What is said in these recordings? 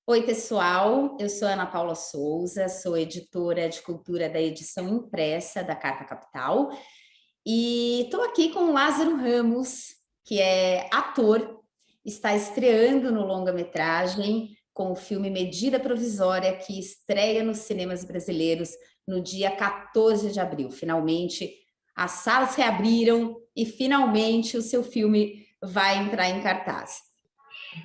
Oi, pessoal. Eu sou Ana Paula Souza, sou editora de cultura da edição impressa da Carta Capital e estou aqui com o Lázaro Ramos, que é ator, está estreando no longa-metragem com o filme Medida Provisória, que estreia nos cinemas brasileiros no dia 14 de abril. Finalmente, as salas reabriram e finalmente o seu filme vai entrar em cartaz.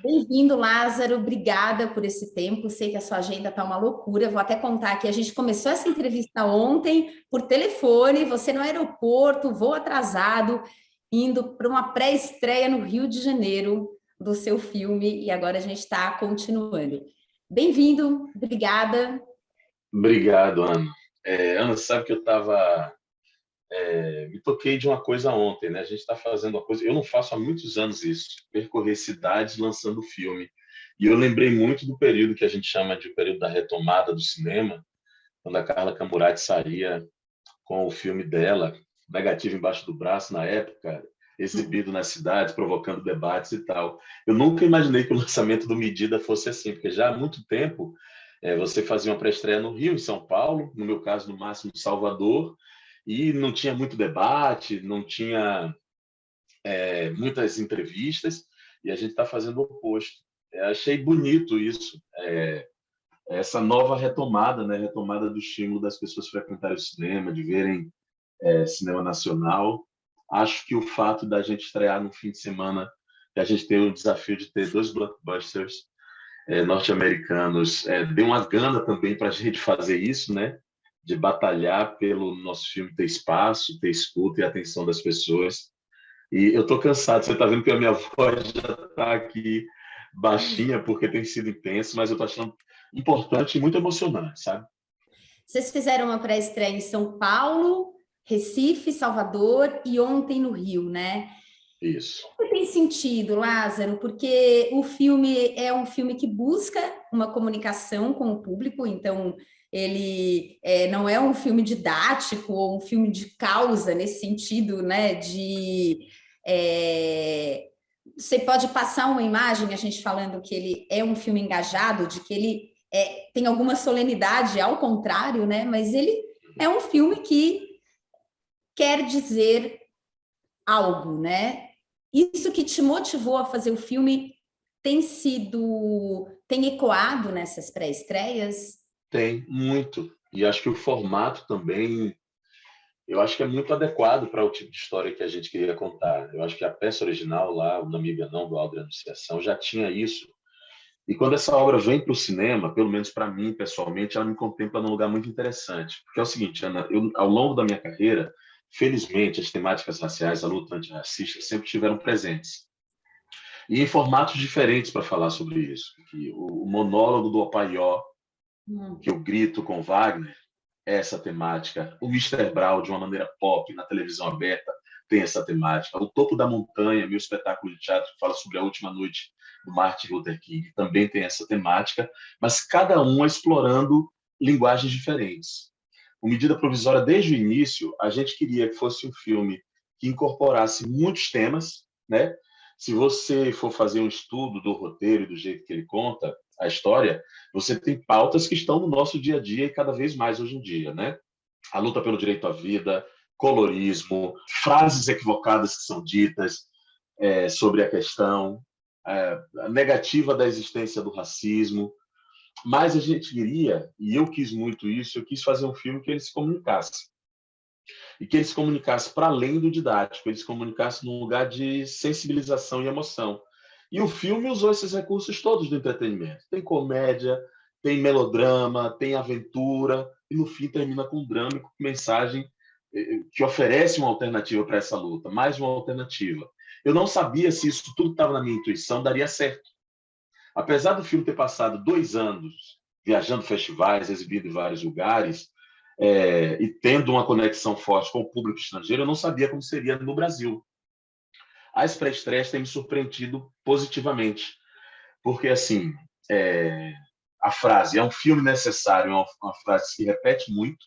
Bem-vindo, Lázaro. Obrigada por esse tempo. Sei que a sua agenda está uma loucura. Vou até contar que a gente começou essa entrevista ontem por telefone, você no aeroporto, voo atrasado, indo para uma pré-estreia no Rio de Janeiro do seu filme, e agora a gente está continuando. Bem-vindo, obrigada. Obrigado, Ana. Ana, sabe que eu me toquei de uma coisa ontem, né? A gente está fazendo uma coisa. Eu não faço há muitos anos isso, percorrer cidades lançando filme. E eu lembrei muito do período que a gente chama de período da retomada do cinema, quando a Carla Camurati saía com o filme dela, Negativo Embaixo do Braço, na época, exibido nas cidades, provocando debates e tal. Eu nunca imaginei que o lançamento do Medida fosse assim, porque já há muito tempo você fazia uma pré-estreia no Rio, em São Paulo, no meu caso, no máximo, em Salvador, e não tinha muito debate, não tinha muitas entrevistas, e a gente está fazendo o oposto. Achei bonito isso, essa nova retomada, né? Retomada do estímulo das pessoas frequentarem o cinema, de verem cinema nacional. Acho que o fato da gente estrear no fim de semana, que a gente tem o desafio de ter dois blockbusters norte-americanos, deu uma gana também para a gente fazer isso, né? De batalhar pelo nosso filme ter espaço, ter escuta e atenção das pessoas. E eu estou cansado, você está vendo que a minha voz já está aqui baixinha, porque tem sido intenso, mas eu estou achando importante e muito emocionante, sabe? Vocês fizeram uma pré-estreia em São Paulo, Recife, Salvador e ontem no Rio, né? Isso. Tem sentido, Lázaro, porque o filme é um filme que busca uma comunicação com o público, então ele não é um filme didático ou um filme de causa nesse sentido, né? Você pode passar uma imagem, a gente falando que ele é um filme engajado, de que ele tem alguma solenidade, ao contrário, né? Mas ele é um filme que quer dizer algo, né? Isso que te motivou a fazer o filme tem ecoado nessas pré-estreias? Tem, muito. E acho que o formato também, eu acho que é muito adequado para o tipo de história que a gente queria contar. Eu acho que a peça original lá, O Namiga Não, do Aldo Anunciação, já tinha isso. E quando essa obra vem para o cinema, pelo menos para mim, pessoalmente, ela me contempla num lugar muito interessante. Porque é o seguinte, Ana, ao longo da minha carreira, felizmente, as temáticas raciais, a luta antirracista, sempre estiveram presentes. E em formatos diferentes para falar sobre isso. Que o monólogo do Opaió, que eu grito com Wagner, é essa temática. O Mister Brown, de uma maneira pop, na televisão aberta, tem essa temática. O Topo da Montanha, meu espetáculo de teatro que fala sobre a última noite do Martin Luther King, também tem essa temática, mas cada um explorando linguagens diferentes. O Medida Provisória, desde o início, a gente queria que fosse um filme que incorporasse muitos temas, né? Se você for fazer um estudo do roteiro e do jeito que ele conta a história, você tem pautas que estão no nosso dia a dia e cada vez mais hoje em dia, né? A luta pelo direito à vida, colorismo, frases equivocadas que são ditas sobre a questão, a negativa da existência do racismo. Mas a gente queria, e eu quis muito isso, eu quis fazer um filme que ele se comunicasse. E que ele se comunicasse para além do didático, ele se comunicasse num lugar de sensibilização e emoção. E o filme usou esses recursos todos do entretenimento. Tem comédia, tem melodrama, tem aventura, e no fim termina com um drama e com mensagem que oferece uma alternativa para essa luta, mais uma alternativa. Eu não sabia se isso tudo que estava na minha intuição daria certo. Apesar do filme ter passado 2 anos viajando festivais, exibido em vários lugares, e tendo uma conexão forte com o público estrangeiro, eu não sabia como seria no Brasil. As pré-estreias têm me surpreendido positivamente, porque, assim, a frase é um filme necessário, é uma frase que se repete muito,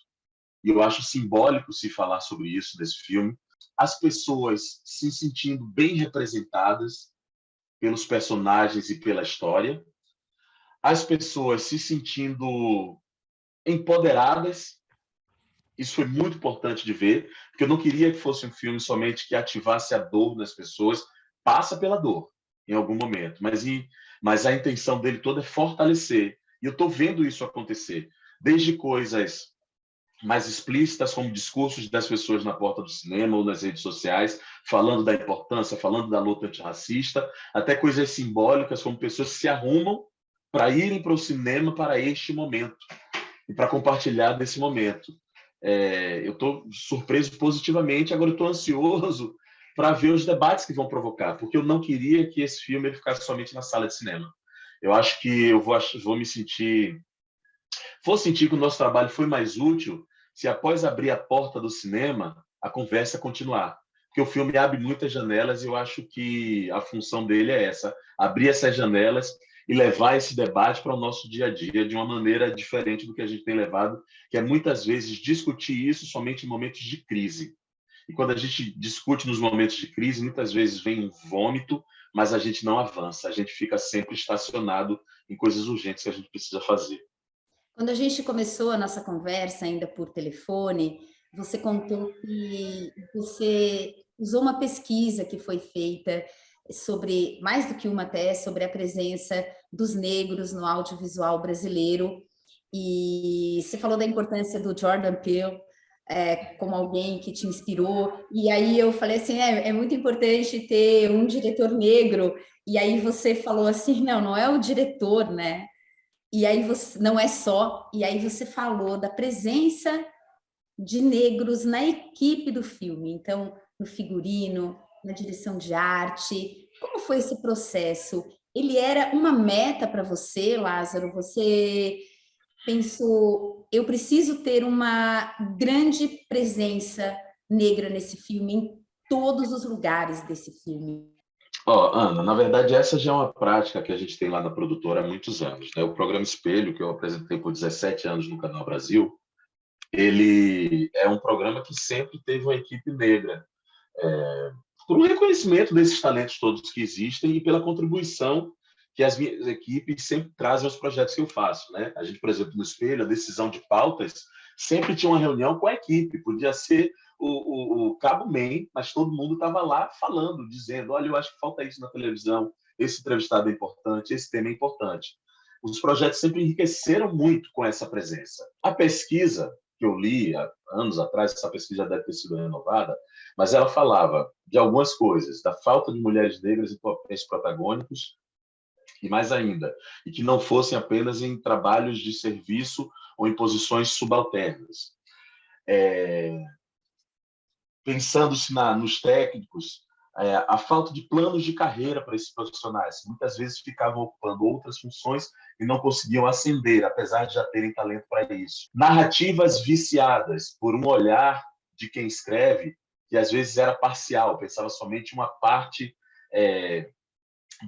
e eu acho simbólico se falar sobre isso nesse filme. As pessoas se sentindo bem representadas pelos personagens e pela história. as pessoas se sentindo empoderadas. Isso foi muito importante de ver, porque eu não queria que fosse um filme somente que ativasse a dor nas pessoas. Passa pela dor em algum momento, mas a intenção dele toda é fortalecer. E eu estou vendo isso acontecer, desde coisas mais explícitas, como discursos das pessoas na porta do cinema ou nas redes sociais, falando da importância, falando da luta antirracista, até coisas simbólicas, como pessoas que se arrumam para irem para o cinema para este momento e para compartilhar desse momento. Eu estou surpreso positivamente, agora eu estou ansioso para ver os debates que vão provocar, porque eu não queria que esse filme ele ficasse somente na sala de cinema. Eu acho que eu vou me sentir... Vou sentir que o nosso trabalho foi mais útil se, após abrir a porta do cinema, a conversa continuar. Porque o filme abre muitas janelas e eu acho que a função dele é essa, abrir essas janelas e levar esse debate para o nosso dia a dia de uma maneira diferente do que a gente tem levado, que é muitas vezes discutir isso somente em momentos de crise. E quando a gente discute nos momentos de crise, muitas vezes vem um vômito, mas a gente não avança, a gente fica sempre estacionado em coisas urgentes que a gente precisa fazer. Quando a gente começou a nossa conversa ainda por telefone, você contou que você usou uma pesquisa que foi feita sobre, mais do que uma até, sobre a presença dos negros no audiovisual brasileiro. E você falou da importância do Jordan Peele, como alguém que te inspirou. E aí eu falei assim, é muito importante ter um diretor negro. E aí você falou assim, não é o diretor, né? E aí você não é só, e aí você falou da presença de negros na equipe do filme, então no figurino, na direção de arte. Como foi esse processo? Ele era uma meta para você, Lázaro? Você pensou, eu preciso ter uma grande presença negra nesse filme, em todos os lugares desse filme? Ana, na verdade, essa já é uma prática que a gente tem lá na produtora há muitos anos, né? O programa Espelho, que eu apresentei por 17 anos no Canal Brasil, ele é um programa que sempre teve uma equipe negra, por um reconhecimento desses talentos todos que existem e pela contribuição que as minhas equipes sempre trazem aos projetos que eu faço, né? A gente, por exemplo, no Espelho, a decisão de pautas, sempre tinha uma reunião com a equipe, podia ser o Cabo Man, mas todo mundo estava lá falando, dizendo, olha, eu acho que falta isso na televisão, esse entrevistado é importante, esse tema é importante. Os projetos sempre enriqueceram muito com essa presença. A pesquisa que eu li há anos atrás, essa pesquisa já deve ter sido renovada, mas ela falava de algumas coisas, da falta de mulheres negras em papéis protagônicos, e mais ainda, e que não fossem apenas em trabalhos de serviço ou em posições subalternas. Pensando-se nos técnicos, a falta de planos de carreira para esses profissionais, muitas vezes ficavam ocupando outras funções e não conseguiam ascender, apesar de já terem talento para isso. Narrativas viciadas por um olhar de quem escreve, que às vezes era parcial, pensava somente uma parte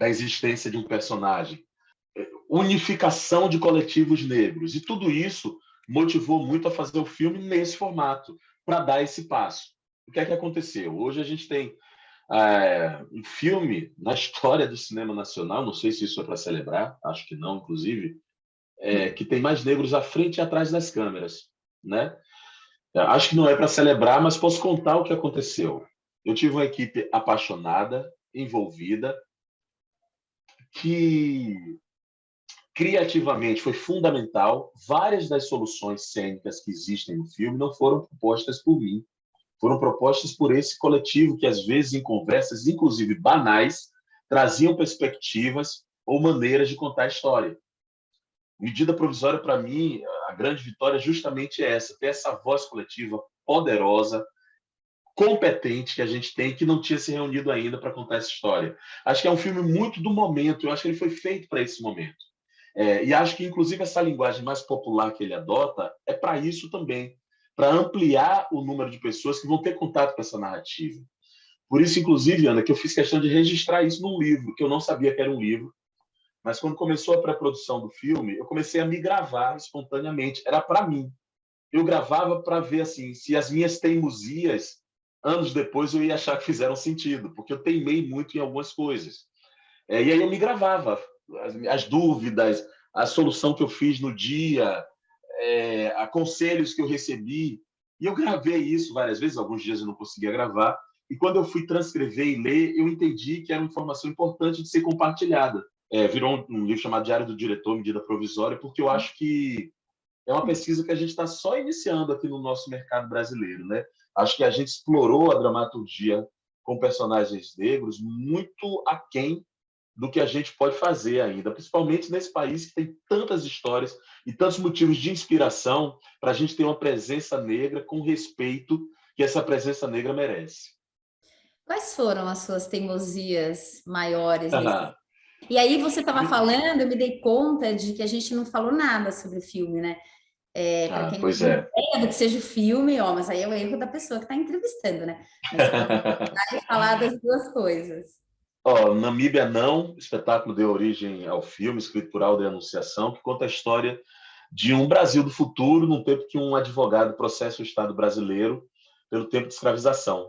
da existência de um personagem. Unificação de coletivos negros. E tudo isso motivou muito a fazer o filme nesse formato, para dar esse passo. O que é que aconteceu? Hoje a gente tem um filme na história do cinema nacional, não sei se isso é para celebrar, acho que não, inclusive, que tem mais negros à frente e atrás das câmeras, né? Acho que não é para celebrar, mas posso contar o que aconteceu. Eu tive uma equipe apaixonada, envolvida, que criativamente foi fundamental. Várias das soluções cênicas que existem no filme não foram propostas por mim, foram propostas por esse coletivo que, às vezes, em conversas, inclusive banais, traziam perspectivas ou maneiras de contar a história. Medida provisória, para mim, a grande vitória é justamente essa, ter essa voz coletiva poderosa, competente que a gente tem, que não tinha se reunido ainda para contar essa história. Acho que é um filme muito do momento, eu acho que ele foi feito para esse momento. E acho que, inclusive, essa linguagem mais popular que ele adota é para isso também, para ampliar o número de pessoas que vão ter contato com essa narrativa. Por isso, inclusive, Ana, que eu fiz questão de registrar isso num livro, que eu não sabia que era um livro, mas quando começou a pré-produção do filme, eu comecei a me gravar espontaneamente. Era para mim. Eu gravava para ver assim, se as minhas teimosias, anos depois, eu ia achar que fizeram sentido, porque eu teimei muito em algumas coisas. E aí eu me gravava, as dúvidas, a solução que eu fiz no dia, conselhos que eu recebi. E eu gravei isso várias vezes, alguns dias eu não conseguia gravar. E quando eu fui transcrever e ler, eu entendi que era uma informação importante de ser compartilhada. Virou um livro chamado Diário do Diretor, Medida Provisória, porque eu acho que é uma pesquisa que a gente está só iniciando aqui no nosso mercado brasileiro, né? Acho que a gente explorou a dramaturgia com personagens negros muito aquém do que a gente pode fazer ainda, principalmente nesse país que tem tantas histórias e tantos motivos de inspiração para a gente ter uma presença negra com respeito que essa presença negra merece. Quais foram as suas teimosias maiores nesse? E aí você estava falando, eu me dei conta de que a gente não falou nada sobre o filme, né? Para quem não Pois tem é. ideia do que seja o filme, ó, mas aí é o erro da pessoa que está entrevistando, né? Mas você pode falar das duas coisas. Namíbia Não, o espetáculo deu origem ao filme, escrito por Alder Anunciação, que conta a história de um Brasil do futuro, num tempo que um advogado processa o Estado brasileiro pelo tempo de escravização.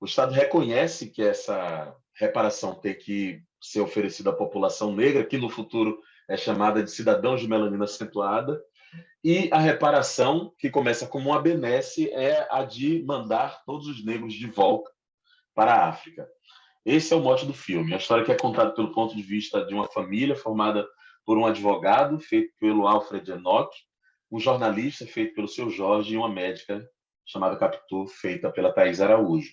O Estado reconhece que essa reparação tem que ser oferecida à população negra, que no futuro é chamada de cidadãos de melanina acentuada, e a reparação, que começa como uma benesse, é a de mandar todos os negros de volta para a África. Esse é o mote do filme. A história que é contada pelo ponto de vista de uma família formada por um advogado, feito pelo Alfred Enoch, um jornalista, feito pelo seu Jorge, e uma médica chamada Capitu, feita pela Thais Araújo.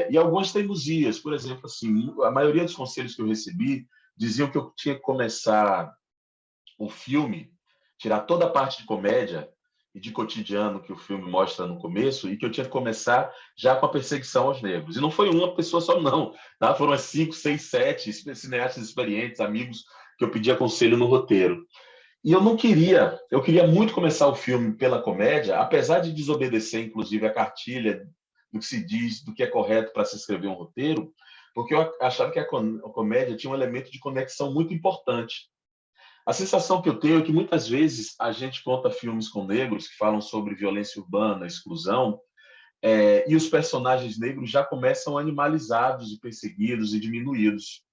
E algumas teimosias, por exemplo, assim, a maioria dos conselhos que eu recebi diziam que eu tinha que começar o filme, tirar toda a parte de comédia e de cotidiano que o filme mostra no começo, e que eu tinha que começar já com a perseguição aos negros. E não foi uma pessoa só, não. Tá? Foram as 5, 6, 7 cineastas experientes, amigos, que eu pedia conselho no roteiro. E eu queria muito começar o filme pela comédia, apesar de desobedecer, inclusive, a cartilha do que se diz, do que é correto para se escrever um roteiro, porque eu achava que a comédia tinha um elemento de conexão muito importante. A sensação que eu tenho é que muitas vezes a gente conta filmes com negros que falam sobre violência urbana, exclusão, e os personagens negros já começam animalizados e perseguidos e diminuídos.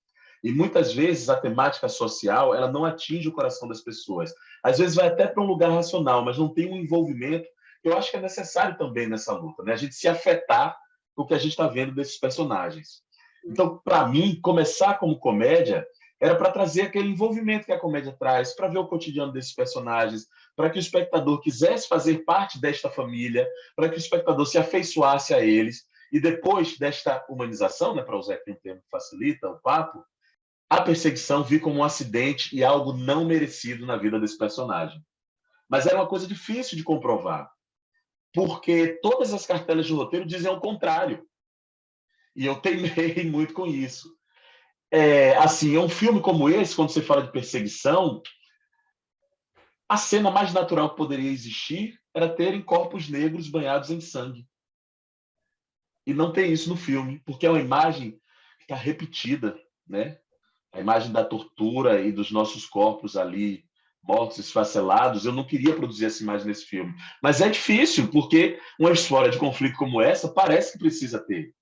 E muitas vezes a temática social ela não atinge o coração das pessoas. Às vezes vai até para um lugar racional, mas não tem um envolvimento que eu acho que é necessário também nessa luta, né? A gente se afetar com o que a gente está vendo desses personagens. Então, para mim, começar como comédia era para trazer aquele envolvimento que a comédia traz, para ver o cotidiano desses personagens, para que o espectador quisesse fazer parte desta família, para que o espectador se afeiçoasse a eles. E depois desta humanização, né, para usar aqui um termo que facilita o papo, a perseguição vi como um acidente e algo não merecido na vida desse personagem. Mas era uma coisa difícil de comprovar, porque todas as cartelas de roteiro dizem o contrário. E eu teimei muito com isso. Assim, um filme como esse, quando você fala de perseguição, a cena mais natural que poderia existir era terem corpos negros banhados em sangue. E não tem isso no filme, porque é uma imagem que está repetida, né? A imagem da tortura e dos nossos corpos ali mortos, esfacelados. Eu não queria produzir essa imagem nesse filme. Mas é difícil, porque uma história de conflito como essa parece que precisa ter.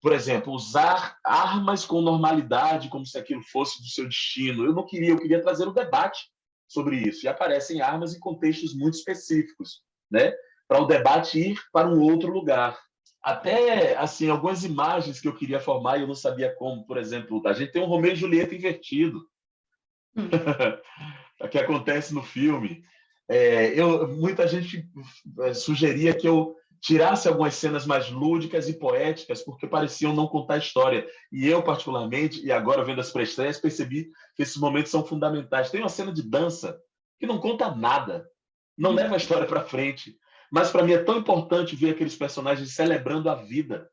Por exemplo, usar armas com normalidade, como se aquilo fosse do seu destino. Eu não queria, eu queria trazer um debate sobre isso. E aparecem armas em contextos muito específicos, né? Para o debate ir para um outro lugar. Até, assim, algumas imagens que eu queria formar e eu não sabia como. Por exemplo, a gente tem um Romeu e Julieta invertido, que acontece no filme. Muita gente sugeria que eu tirasse algumas cenas mais lúdicas e poéticas, porque pareciam não contar a história. E eu, particularmente, e agora vendo as pré-estreias, percebi que esses momentos são fundamentais. Tem uma cena de dança que não conta nada, não leva a história para frente. Mas, para mim, é tão importante ver aqueles personagens celebrando a vida.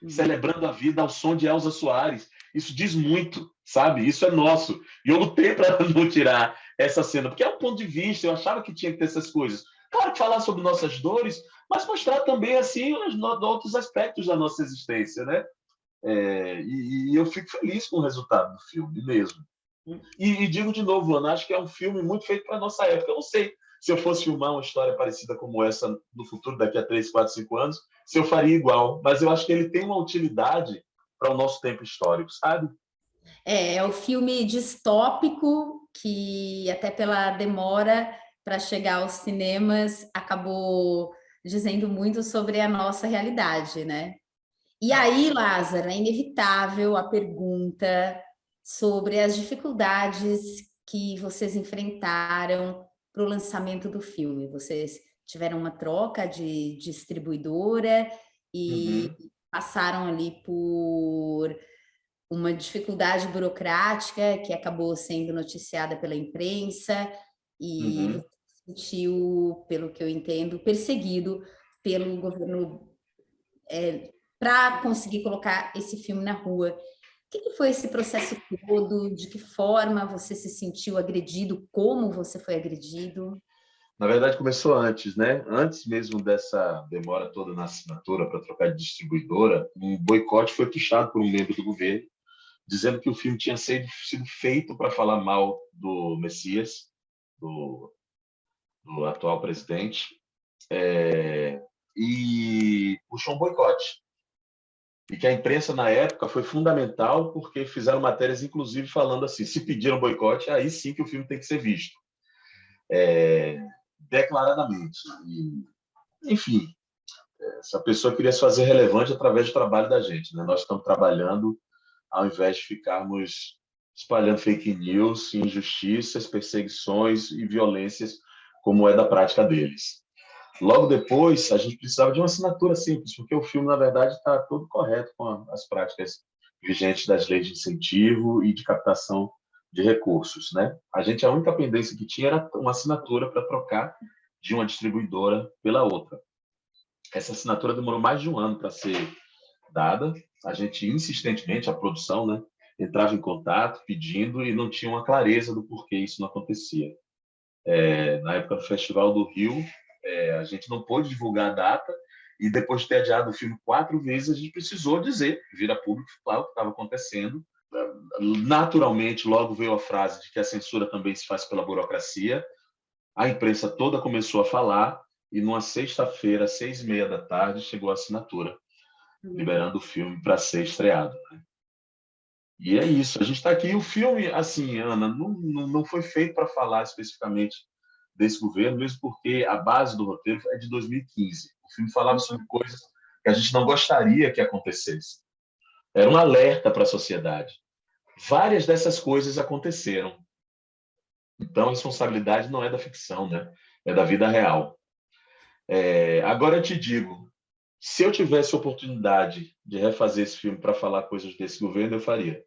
Celebrando a vida ao som de Elza Soares. Isso diz muito, sabe? Isso é nosso. E eu lutei para não tirar essa cena, porque é um ponto de vista, eu achava que tinha que ter essas coisas. Claro que falar sobre nossas dores, mas mostrar também assim os outros aspectos da nossa existência, né? E eu fico feliz com o resultado do filme mesmo. E digo de novo, Ana, acho que é um filme muito feito para a nossa época. Eu não sei se eu fosse filmar uma história parecida como essa no futuro, daqui a 3, 4, 5 anos, se eu faria igual. Mas eu acho que ele tem uma utilidade para o nosso tempo histórico, sabe? É o filme distópico que até pela demora para chegar aos cinemas acabou dizendo muito sobre a nossa realidade, né? E aí, Lázaro, é inevitável a pergunta sobre as dificuldades que vocês enfrentaram para o lançamento do filme. Vocês tiveram uma troca de distribuidora e Uhum, passaram ali por uma dificuldade burocrática que acabou sendo noticiada pela imprensa e você uhum. se sentiu, pelo que eu entendo, perseguido pelo governo para conseguir colocar esse filme na rua. O que foi esse processo todo? De que forma você se sentiu agredido? Como você foi agredido? Na verdade, começou antes, né? Antes mesmo dessa demora toda na assinatura para trocar de distribuidora, um boicote foi puxado por um membro do governo, dizendo que o filme tinha sido feito para falar mal do Messias, do, do atual presidente, e puxou um boicote. E que a imprensa, na época, foi fundamental porque fizeram matérias, inclusive, falando assim, se pediram boicote, aí sim que o filme tem que ser visto. Declaradamente. E, enfim, essa pessoa queria se fazer relevante através do trabalho da gente. Né? Nós estamos trabalhando ao invés de ficarmos espalhando fake news, injustiças, perseguições e violências, como é da prática deles. Logo depois, a gente precisava de uma assinatura simples, porque o filme, na verdade, está todo correto com as práticas vigentes das leis de incentivo e de captação de recursos. Né? A única pendência que tinha era uma assinatura para trocar de uma distribuidora pela outra. Essa assinatura demorou mais de um ano para ser dada. A gente insistentemente, a produção, né, entrava em contato pedindo e não tinha uma clareza do porquê isso não acontecia. Na época do Festival do Rio, a gente não pôde divulgar a data e depois de ter adiado o filme 4 vezes, a gente precisou dizer, vir a público, falar o que estava acontecendo. Naturalmente, logo veio a frase de que a censura também se faz pela burocracia. A imprensa toda começou a falar e numa sexta-feira, às 6h30 da tarde, chegou a assinatura, liberando o filme para ser estreado. E é isso, a gente está aqui. O filme, assim, Ana, não foi feito para falar especificamente desse governo, mesmo porque a base do roteiro é de 2015. O filme falava sobre coisas que a gente não gostaria que acontecesse. Era um alerta para a sociedade. Várias dessas coisas aconteceram. Então, a responsabilidade não é da ficção, né? É da vida real. Agora eu te digo, se eu tivesse oportunidade de refazer esse filme para falar coisas desse governo, eu faria.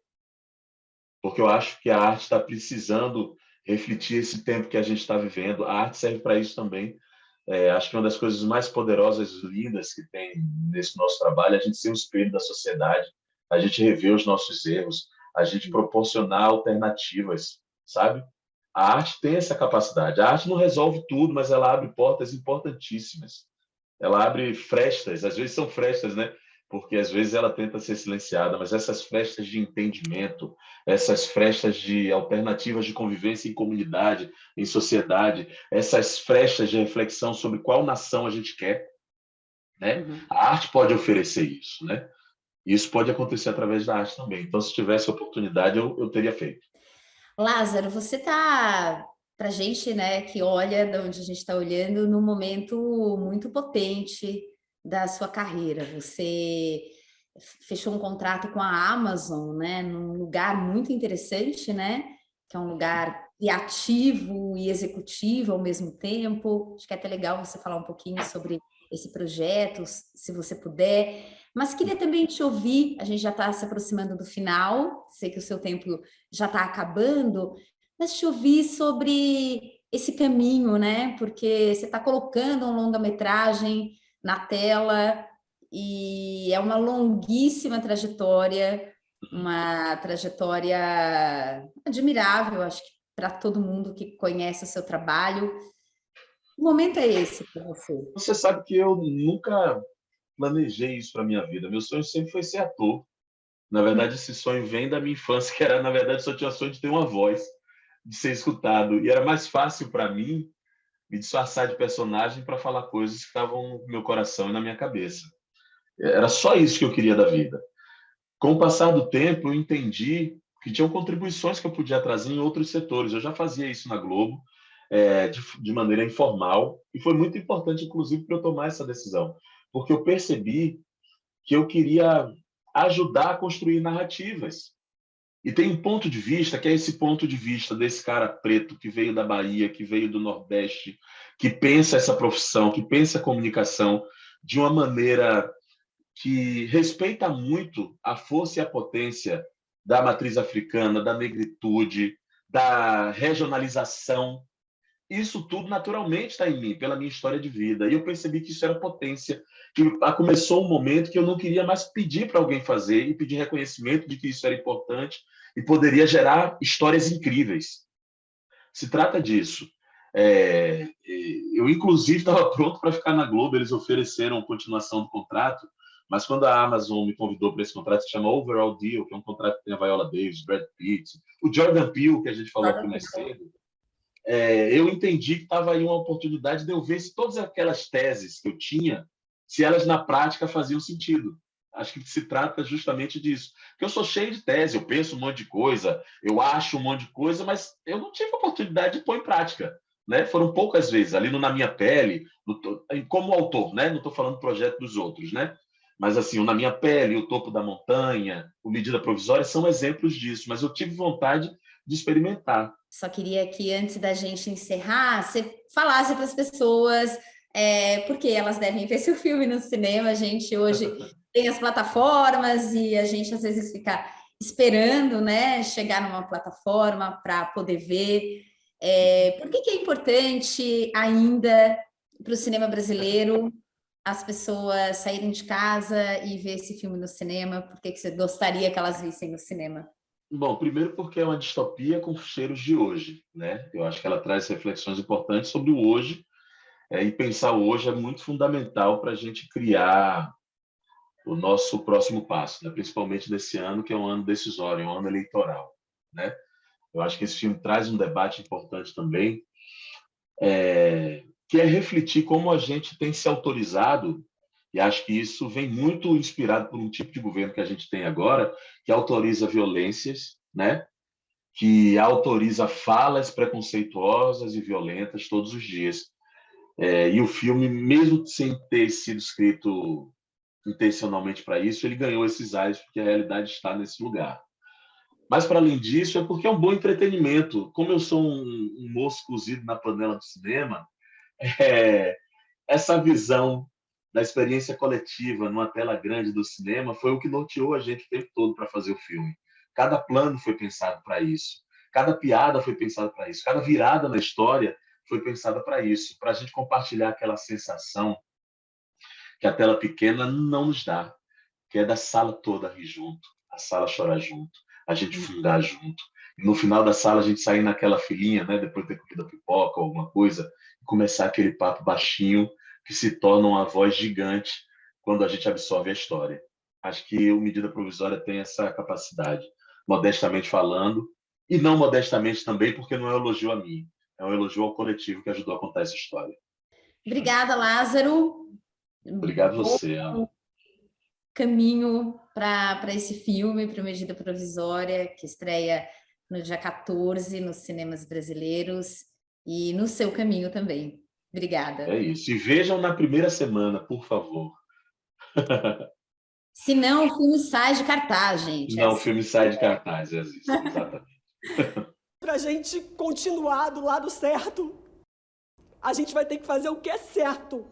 Porque eu acho que a arte está precisando refletir esse tempo que a gente está vivendo. A arte serve para isso também. Acho que uma das coisas mais poderosas e lindas que tem nesse nosso trabalho é a gente ser um espelho da sociedade, a gente rever os nossos erros, a gente proporcionar alternativas, sabe? A arte tem essa capacidade. A arte não resolve tudo, mas ela abre portas importantíssimas. Ela abre frestas, às vezes são frestas, né? Porque às vezes ela tenta ser silenciada, mas essas frestas de entendimento, essas frestas de alternativas de convivência em comunidade, em sociedade, essas frestas de reflexão sobre qual nação a gente quer, né? Uhum. A arte pode oferecer isso, né? E isso pode acontecer através da arte também. Então, se tivesse oportunidade, eu teria feito. Lázaro, você está, para a gente, né, que olha de onde a gente está olhando, num momento muito potente da sua carreira. Você fechou um contrato com a Amazon, né, num lugar muito interessante, né, que é um lugar criativo e executivo ao mesmo tempo. Acho que é até legal você falar um pouquinho sobre esse projeto, se você puder. Mas queria também te ouvir, a gente já está se aproximando do final, sei que o seu tempo já está acabando, mas te ouvir sobre esse caminho, né? Porque você está colocando um longa-metragem na tela e é uma longuíssima trajetória, uma trajetória admirável, acho que para todo mundo que conhece o seu trabalho. Que momento é esse para você? Você sabe que eu nunca planejei isso para minha vida. Meu sonho sempre foi ser ator. Na verdade, esse sonho vem da minha infância, que era, na verdade, só tinha sonho de ter uma voz, de ser escutado. E era mais fácil para mim me disfarçar de personagem para falar coisas que estavam no meu coração e na minha cabeça. Era só isso que eu queria da vida. Com o passar do tempo, eu entendi que tinham contribuições que eu podia trazer em outros setores. Eu já fazia isso na Globo, de maneira informal, e foi muito importante, inclusive, para eu tomar essa decisão, porque eu percebi que eu queria ajudar a construir narrativas. E tem um ponto de vista, que é esse ponto de vista desse cara preto que veio da Bahia, que veio do Nordeste, que pensa essa profissão, que pensa a comunicação de uma maneira que respeita muito a força e a potência da matriz africana, da negritude, da regionalização. Isso tudo naturalmente está em mim, pela minha história de vida. E eu percebi que isso era potência. Que começou um momento que eu não queria mais pedir para alguém fazer e pedir reconhecimento de que isso era importante e poderia gerar histórias incríveis. Se trata disso. Eu, inclusive, estava pronto para ficar na Globo, eles ofereceram continuação do contrato, mas quando a Amazon me convidou para esse contrato, que se chama Overall Deal, que é um contrato que tem a Viola Davis, Brad Pitt, o Jordan Peele, que a gente falou aqui mais cedo, eu entendi que estava aí uma oportunidade de eu ver se todas aquelas teses que eu tinha, se elas na prática faziam sentido. Acho que se trata justamente disso. Porque eu sou cheio de tese, eu penso um monte de coisa, eu acho um monte de coisa, mas eu não tive oportunidade de pôr em prática. Né? Foram poucas vezes, ali no Na Minha Pele, como autor, né? Não estou falando do projeto dos outros, né? Mas assim, o Na Minha Pele, o Topo da Montanha, o Medida Provisória são exemplos disso, mas eu tive vontade de experimentar. Só queria que, antes da gente encerrar, você falasse para as pessoas por que elas devem ver seu filme no cinema. A gente hoje tem as plataformas e a gente às vezes fica esperando, né, chegar numa plataforma para poder ver. Por que é importante ainda para o cinema brasileiro as pessoas saírem de casa e ver esse filme no cinema? Por que você gostaria que elas vissem no cinema? Bom, primeiro porque é uma distopia com cheiros de hoje, né? Eu acho que ela traz reflexões importantes sobre o hoje, e pensar o hoje é muito fundamental para a gente criar o nosso próximo passo, né? Principalmente nesse ano, que é um ano decisório, um ano eleitoral, né? Eu acho que esse filme traz um debate importante também, que é refletir como a gente tem se autorizado, e acho que isso vem muito inspirado por um tipo de governo que a gente tem agora, que autoriza violências, né? Que autoriza falas preconceituosas e violentas todos os dias. E o filme, mesmo sem ter sido escrito intencionalmente para isso, ele ganhou esses ares porque a realidade está nesse lugar. Mas, para além disso, é porque é um bom entretenimento. Como eu sou um moço cozido na panela do cinema, essa visão da experiência coletiva numa tela grande do cinema foi o que norteou a gente o tempo todo para fazer o filme. Cada plano foi pensado para isso. Cada piada foi pensada para isso. Cada virada na história foi pensada para isso. Para a gente compartilhar aquela sensação que a tela pequena não nos dá, que é da sala toda rir junto, a sala chorar junto, a gente fundar junto. E no final da sala a gente sair naquela filinha, né, depois de ter comido a pipoca ou alguma coisa, e começar aquele papo baixinho que se torna uma voz gigante quando a gente absorve a história. Acho que o Medida Provisória tem essa capacidade, modestamente falando, e não modestamente também, porque não é um elogio a mim, é um elogio ao coletivo que ajudou a contar essa história. Obrigada, Lázaro. Obrigado a você, Ana. Caminho para esse filme, para Medida Provisória, que estreia no dia 14 nos cinemas brasileiros, e no seu caminho também. Obrigada. É isso. E vejam na primeira semana, por favor. Se não, o filme sai de cartaz, gente. Não, o filme sai de cartaz, exatamente. Para a gente continuar do lado certo, a gente vai ter que fazer o que é certo.